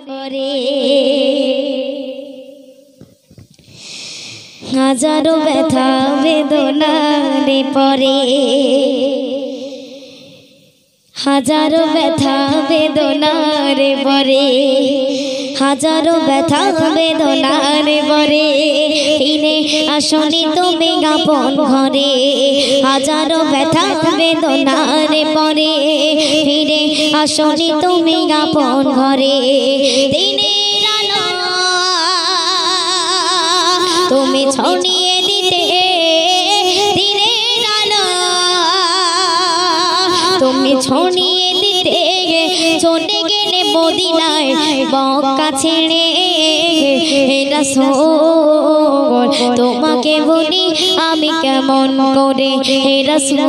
পরে হাজারো ব্যথা বেদনারে পরে হাজারো ব্যথা বেদনারে পরে হাজারো ব্যথা বেদনারে পরে ইনে আসনি তুমি আপন ঘরে হাজারো ব্যথা বেদনারে পরে ফিরে আসনি তুমি আপন ঘরে দিনের আলো তুমি ছড়িয়ে দিতে দিনের আলো তুমি ছড়িয়ে দিতে চলে গেলে মদিনায় মক্কা ছেড়ে রাসূল তোমাকে বলি আমি কেমন করে রাসূল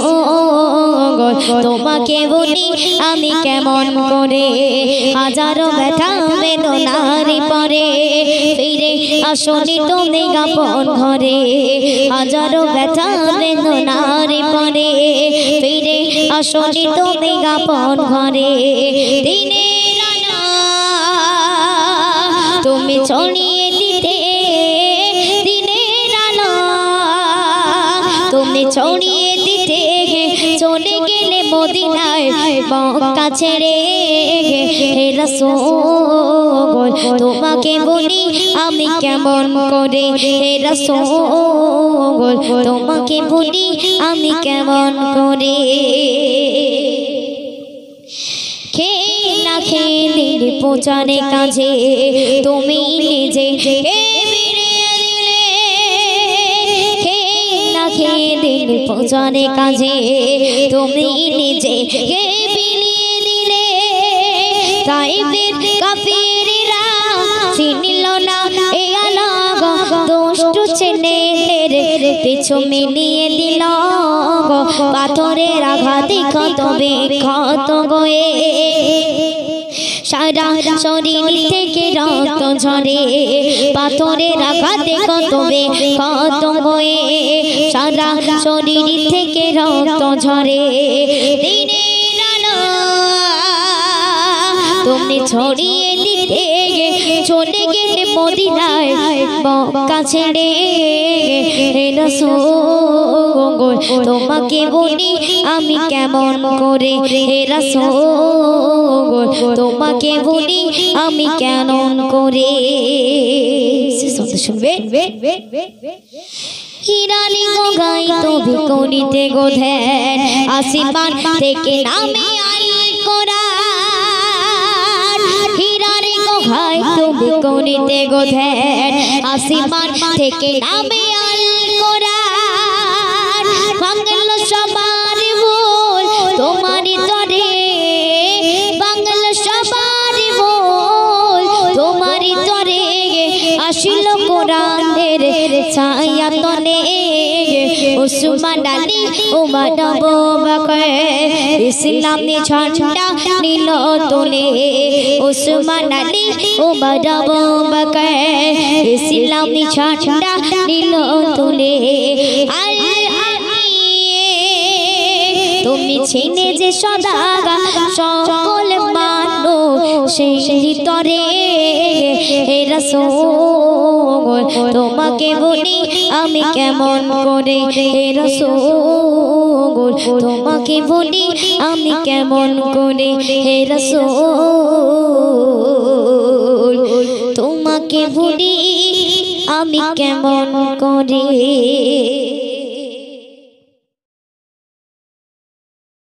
তোমাকে বলি আমি কেমন করে হাজারো ব্যথা বেদনার পরে ফিরে আসনি তুমি আপন ঘরে হাজারো ব্যথা বেদনার পরে ফিরে আসনি তুমি আপন ঘরে দিনের আলো তুমি ছড়িয়ে দিতে দিনের আলো তুমি ছড়িয়ে দিতে চলে গেলে মদিনায় মক্কা ছেড়ে রাসূল তোমাকে বলি আমি কেমন করে রাসূল তোমাকে বলি আমি কেমন করে খেয়ে না খেয়ে দিন পৌঁছানে কাজে তুমি নিজে বিরিয়ে দিলে খেয়ে না খেয়ে দিন পৌঁছানে কাজে তুমি নিজে বিলিয়ে দিলে তাইফের কাফিররা চিনল না এ আলো দুষ্ট ছেলেদের পিছু মিলিয়ে দিল পাথরের আঘাতে ক্ষত বিক্ষত হয়ে সারা শরীর থেকে রক্ত ঝরে পাথরের আঘাতে ক্ষত বিক্ষত হয়ে সারা শরীর থেকে রক্ত ঝরে দিনের আলো তুমি ছড়িয়ে দিতে চলে গেলে মদিনায় মক্কা ছেড়ে রাসূল তোমাকে বলি আমি কেমন করে রাসূল তোমাকে বলি আমি কেমন করে শুনবে হিরালি গো গাই তুমি করিতে গো ধ্যান আসমান থেকে নামে আল কোরআন হিরালি গো গাই তুমি করিতে গো ধ্যান আসমান থেকে নামে আল কোরআন বাংলা সবার বল তোমারই তরে বাংলা সবার বল তোমারই তরে আসিল কোরআনের ছায়া তলে উসমান আলী ওমর আবু বকর ইসলামী ঝান্ডা নীল তোলে উসমান আলী ওমর আবু বকর ইসলামী ঝান্ডা নীল তোলে তুমি ছিনে যে সদা সকল মানুষ সেই ভিতরে রাসূল তোমাকে বলি আমি কেমন করে রাসূল তোমাকে বলি আমি কেমন করে রাসূল তোমাকে বলি আমি কেমন করে